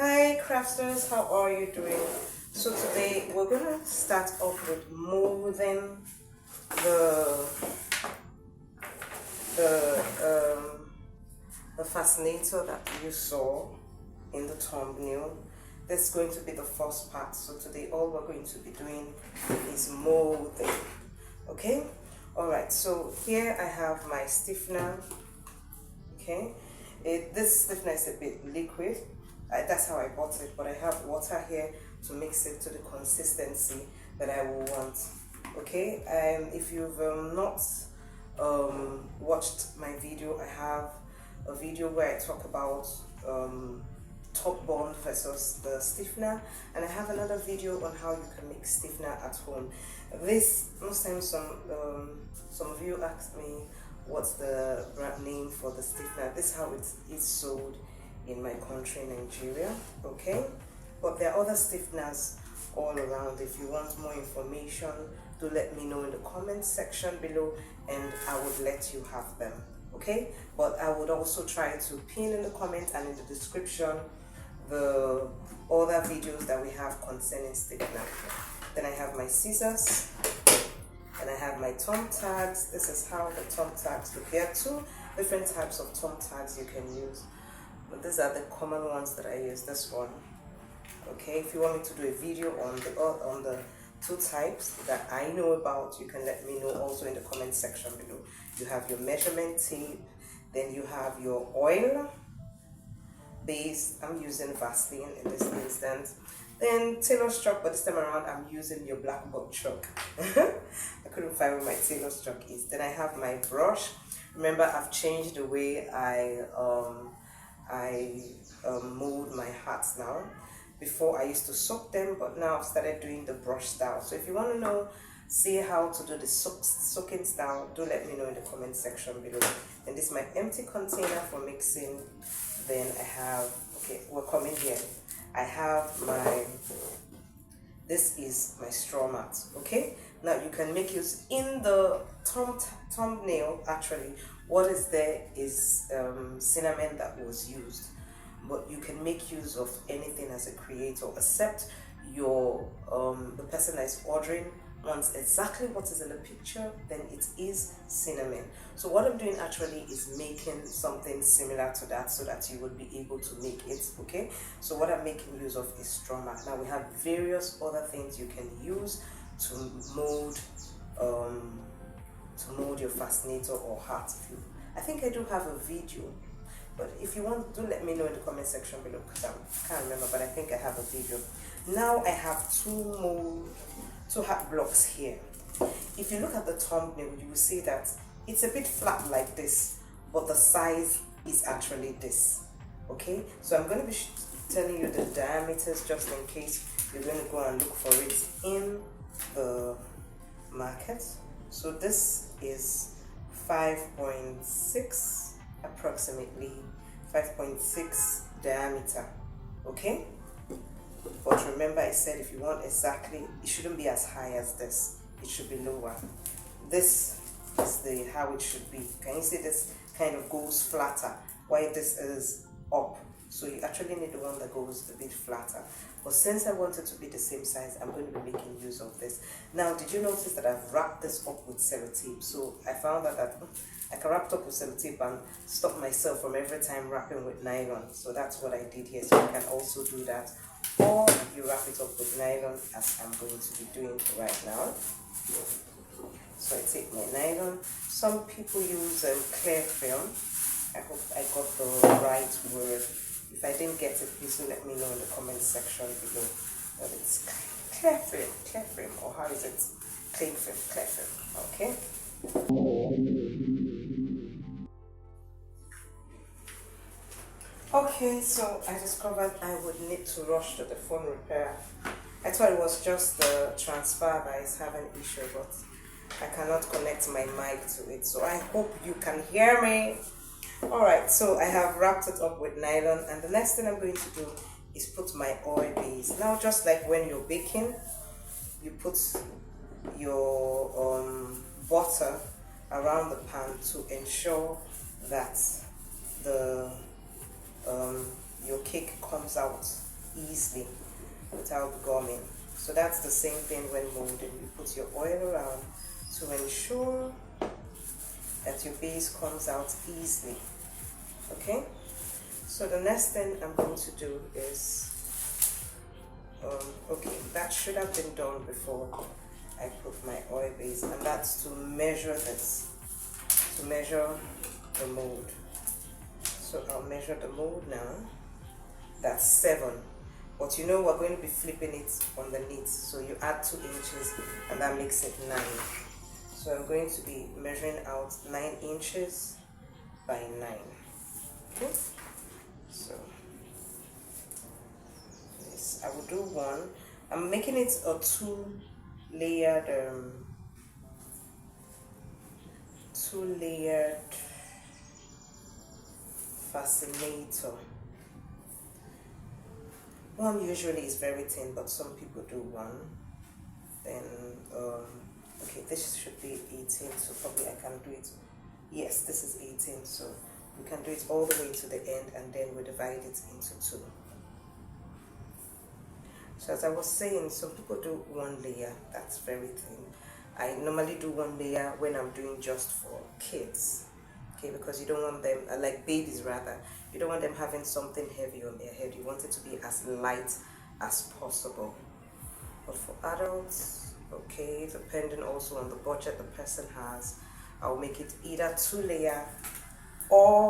Hi crafters, how are you doing? So today we're gonna start off with molding the the um, the fascinator that you saw in the thumbnail. This is going to be the first part. So today all we're going to be doing is molding. Okay? Alright, so here I have my stiffener. Okay, this stiffener is a bit liquid. That's how I bought it, but I have water here to mix it to the consistency that I will want. Okay, if you've not watched my video, I have a video where I talk about top bond versus the stiffener, and I have another video on how you can make stiffener at home. This most times some of you ask me what's the brand name for the stiffener. This is how it is sold in my country, Nigeria. Okay, but there are other stiffeners all around. If you want more information, do let me know in the comment section below and I would let you have them. Okay, but I would also try to pin in the comments and in the description the other videos that we have concerning stiffener. Then I have my scissors and I have my thumb tags. This is how the thumb tags look. There are two different types of thumb tags you can use, but these are the common ones that I use. This one. Okay, if you want me to do a video on the two types that I know about, you can let me know also in the comment section below. You have your measurement tape, then you have your oil base. I'm using Vaseline in this instance. Then tailor's chalk, but this time around I'm using your black book chalk. I couldn't find where my tailor's chalk is. Then I have my brush. Remember, I've changed the way I mold my hats now. Before I used to soak them, but now I've started doing the brush style. So if you want to know, see how to do the soaking style, do let me know in the comment section below. And this is my empty container for mixing. Then I have, okay, we're coming here. I have this is my straw mat. Okay, now you can make use in the thumbnail. Actually, what is there is cinnamon that was used, but you can make use of anything as a creator, except your the person that is ordering wants exactly what is in the picture, then it is cinnamon. So what I'm doing actually is making something similar to that so that you would be able to make it. Okay, so what I'm making use of is straw mat. Now we have various other things you can use to mold your fascinator or hat. I think I do have a video, but if you want, do let me know in the comment section below, because I can't remember, but I think I have a video. Now I have two hat blocks here. If you look at the thumbnail, you will see that it's a bit flat like this, but the size is actually this. Okay, so I'm going to be telling you the diameters just in case you're going to go and look for it in the market. So this is 5.6, approximately 5.6 diameter. Okay, but remember I said if you want exactly, it shouldn't be as high as this, it should be lower. This is how it should be. Can you see this kind of goes flatter while this is up? So you actually need the one that goes a bit flatter. But since I want it to be the same size, I'm going to be making use of this. Now, did you notice that I've wrapped this up with Celotape? So I found out that I can wrap it up with Celotape and stop myself from every time wrapping with nylon. So that's what I did here. So you can also do that. Or you wrap it up with nylon, as I'm going to be doing right now. So I take my nylon. Some people use clear film. I hope I got the right word. If I didn't get it, please do let me know in the comment section below. But it's clear film, or how is it? Clear film, okay? Okay, so I discovered I would need to rush to the phone repair. I thought it was just the transfer that is having issue, but I cannot connect my mic to it. So I hope you can hear me. Alright, so I have wrapped it up with nylon, and the next thing I'm going to do is put my oil base. Now, just like when you're baking, you put your butter around the pan to ensure that the your cake comes out easily without gumming. So that's the same thing when molding. You put your oil around to ensure that your base comes out easily. Okay, so the next thing I'm going to do is okay, that should have been done before I put my oil base, and that's to measure this, to measure the mold. So I'll measure the mold now. That's 7, but you know we're going to be flipping it underneath, so you add 2 inches and that makes it 9. So I'm going to be measuring out 9 inches by 9. Okay, so this I will do one. I'm making it a 2-layered Fascinator. One usually is very thin, but some people do one. Then okay, this should be 18, so probably I can do it. Yes, this is 18, so we can do it all the way to the end, and then we divide it into 2. So as I was saying, some people do 1 layer. That's very thin. I normally do 1 layer when I'm doing just for kids, okay, because you don't want them, like babies rather, you don't want them having something heavy on their head. You want it to be as light as possible. But for adults, okay, depending also on the budget the person has, I'll make it either 2-layer or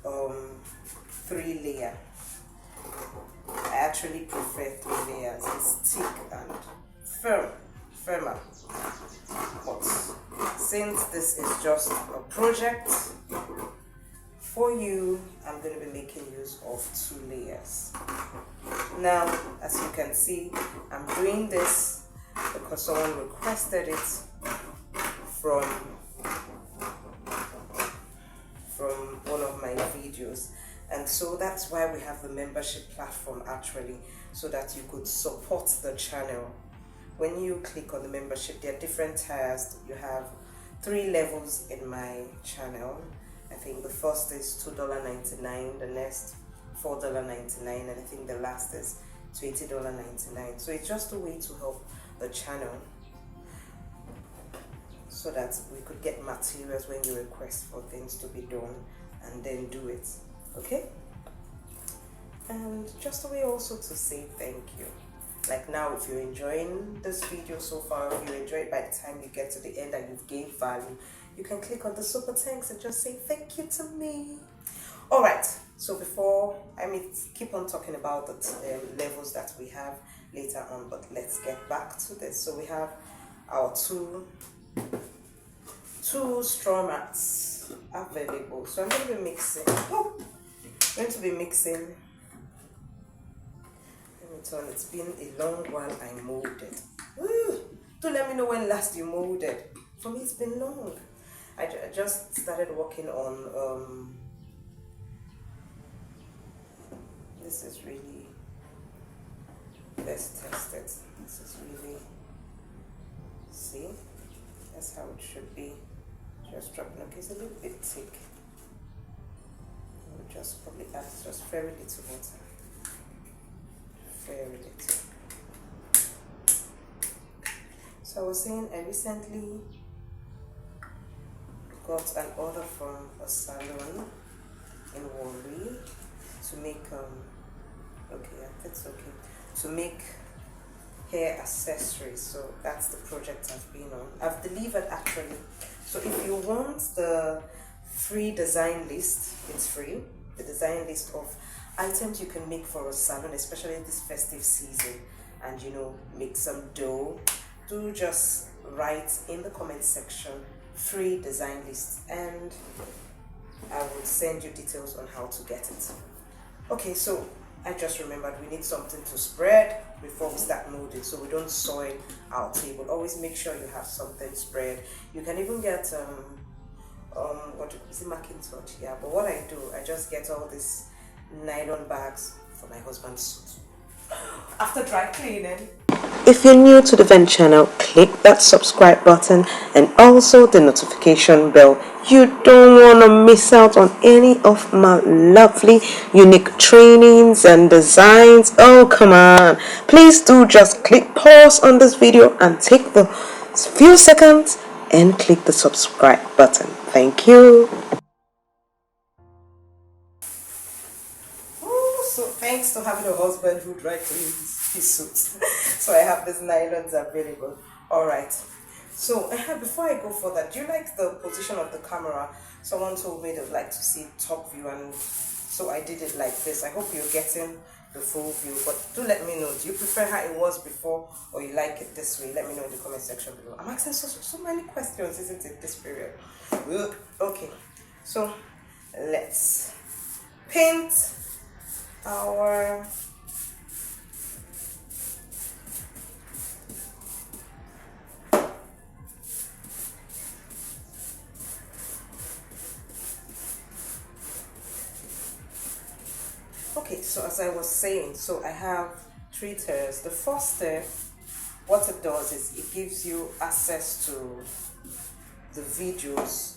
3-layer. I actually prefer 3 layers. It's thick and firmer. But since this is just a project for you, I'm going to be making use of 2 layers. Now, as you can see, I'm doing this because someone requested it from one of my videos, and so that's why we have the membership platform actually, so that you could support the channel. When you click on the membership, there are different tiers. You have 3 levels in my channel. I think the first is $2.99, the next $4.99, and I think the last is $20.99. So it's just a way to help the channel, so that we could get materials when you request for things to be done, and then do it. Okay, and just a way also to say thank you. Like now, if you're enjoying this video so far, if you enjoy it by the time you get to the end and you've gained value, you can click on the super thanks and just say thank you to me. All right, so before I keep on talking about the levels that we have later on, but let's get back to this. So we have our two straw mats available. So I'm going to be mixing. It's been a long while I molded. Do let me know when last you molded. For me, it's been long. I just started working on this is really, let's test it. This is really, see, that's how it should be. Just dropping. Okay, it's a little bit thick. We'll just probably add just very little water. Very little. So I was saying, I recently got an order from a salon in Warri to make to make hair accessories. So that's the project I've been on. I've delivered actually. So if you want the free design list, it's free. The design list of items you can make for a salon, especially this festive season, and make some dough, do just write in the comment section free design list, and I will send you details on how to get it. Okay, so I just remembered we need something to spread before we start molding, so we don't soil our table. Always make sure you have something spread. You can even get what is it, Macintosh? Yeah, but what I do, I just get all these nylon bags for my husband's suit after dry cleaning. If you're new to the Dvent channel, click that subscribe button and also the notification bell You don't want to miss out on any of my lovely, unique trainings and designs. Oh, come on. Please do just click pause on this video and take the few seconds and click the subscribe button. Thank you. So thanks to having a husband who dry cleans his suits. So I have these nylons available. Alright. So before I go further, do you like the position of the camera? Someone told me they'd like to see top view, and so I did it like this. I hope you're getting the full view, but do let me know. Do you prefer how it was before, or you like it this way? Let me know in the comment section below. I'm asking so many questions, isn't it, this period? Okay, so let's paint our okay, so as I was saying, so I have 3 tiers. The first tier, what it does is it gives you access to the videos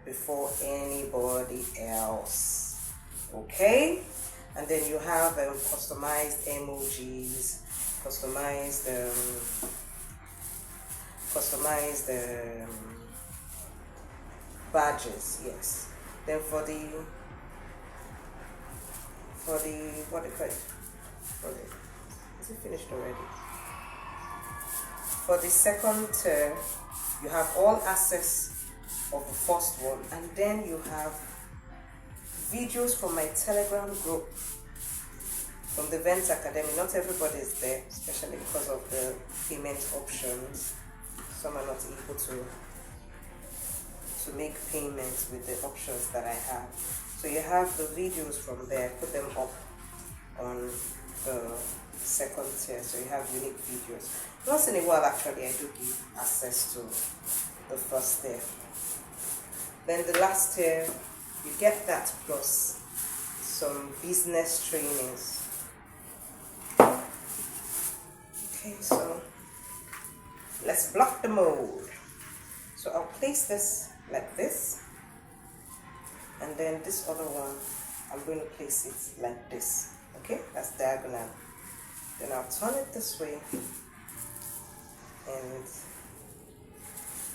before anybody else. Okay, and then you have customized emojis, customized badges. Yes. Then for the what do you call it? Is it finished already? For the second tier, you have all access of the first one, and then you have videos from my Telegram group from the Dvent Academy. Not everybody is there, especially because of the payment options. Some are not able to make payments with the options that I have. So you have the videos from there, put them up on the second tier, so you have unique videos. Once in a while, actually, I do give access to the first tier. Then the last tier, you get that plus some business trainings. Okay, so let's block the mold. So I'll place this like this, and then this other one, I'm going to place it like this. Okay, that's diagonal. Then I'll turn it this way, and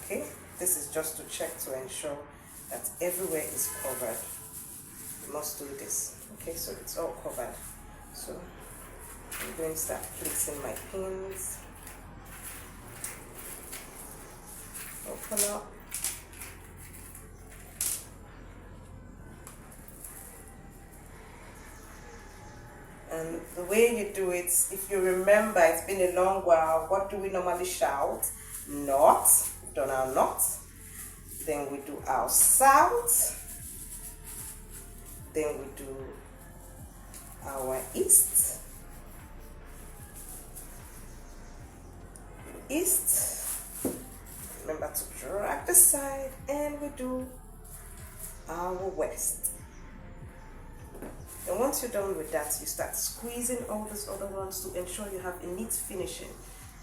okay, this is just to check to ensure that everywhere is covered. You must do this. Okay, so it's all covered. So I'm going to start placing my pins. Open up. And the way you do it, if you remember, it's been a long while, what do we normally shout? North. We've done our north. Then we do our south. Then we do our east. Remember to drag the side, and we do our west. And once you're done with that, you start squeezing all these other ones to ensure you have a neat finishing.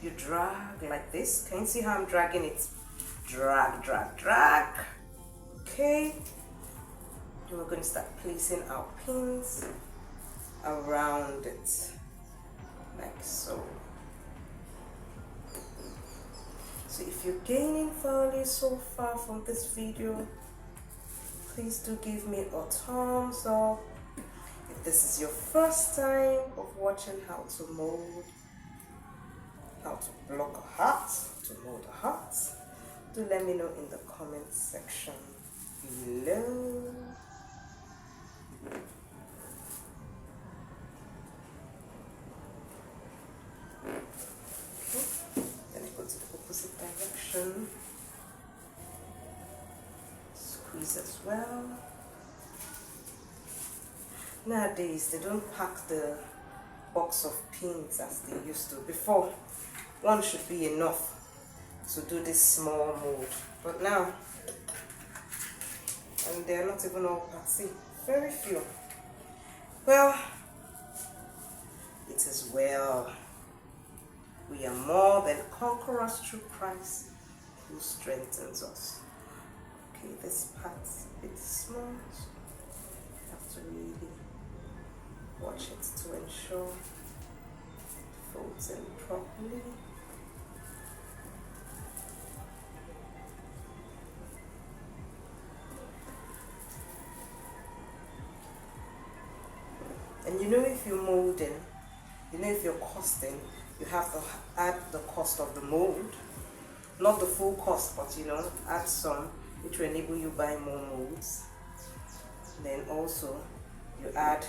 You drag like this. Can you see how I'm dragging it? Drag, drag, drag. Okay. Then we're going to start placing our pins around it, like so. So if you're gaining value so far from this video, please do give me a thumbs up. If this is your first time of watching how to mold, how to block a heart, to mold a heart, do let me know in the comment section below. Okay, then I go to the opposite direction, squeeze as well. Nowadays, they don't pack the box of pins as they used to. Before, one should be enough to do this small mold, but now, and they're not even all packed. See, very few. Well, it is well. We are more than conquerors through Christ who strengthens us. Okay, this part's a bit small, so you have to really watch it to ensure it folds in properly. And you know, if you're molding, you know, if you're costing, you have to add the cost of the mold, not the full cost, but you know, add some, which will enable you buy more molds. Then also you add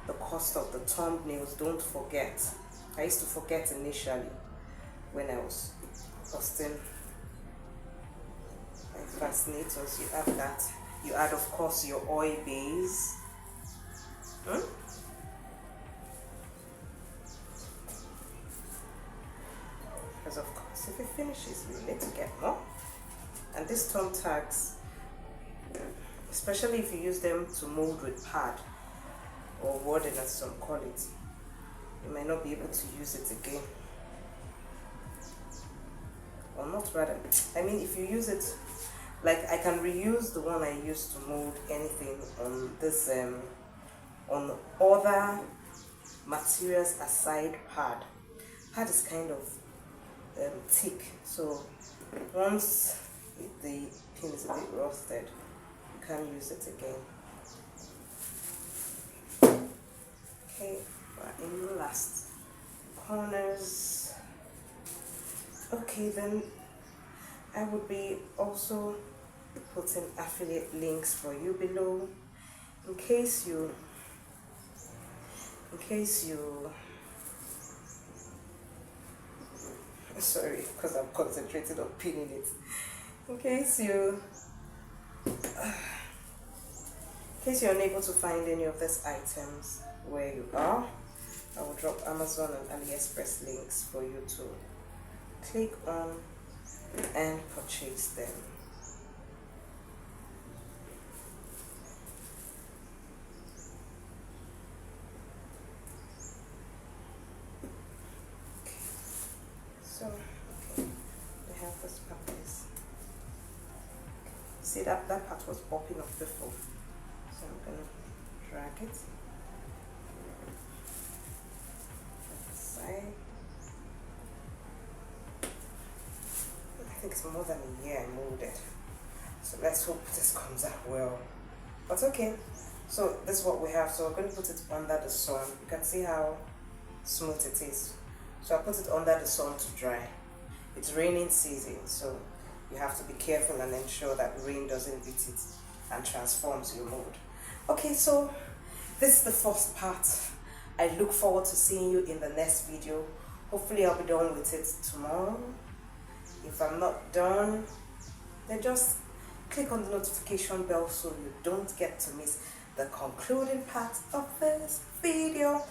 the cost of the thumbnails. Don't forget. I used to forget initially when I was costing like Fascinators. You add that. You add, of course, your oil base. Because of course, if it finishes, you need to get more. And these thumb tags, especially if you use them to mold with pad or wording as some call it, you might not be able to use it again. Or not rather, I mean, if you use it, like I can reuse the one I used to mold anything on this, on other materials aside pad. Pad is kind of thick, so once the pin is a bit rusted, you can't use it again. Okay, we're in the last corners. Okay, then I would be also putting affiliate links for you below in case you sorry, because I'm concentrated on pinning it. In case you're unable to find any of these items where you are, I will drop Amazon and AliExpress links for you to click on and purchase them. Okay, we have this practice. See that part was popping up before, so I'm gonna drag it on the side. I think it's more than a year I molded, so let's hope this comes out well. But okay, so this is what we have. So we're going to put it under the sun. You can see how smooth it is. So I put it under the sun to dry. It's raining season, so you have to be careful and ensure that rain doesn't beat it and transforms your mold. Okay, so this is the first part. I look forward to seeing you in the next video. Hopefully I'll be done with it tomorrow. If I'm not done, then just click on the notification bell so you don't get to miss the concluding part of this video.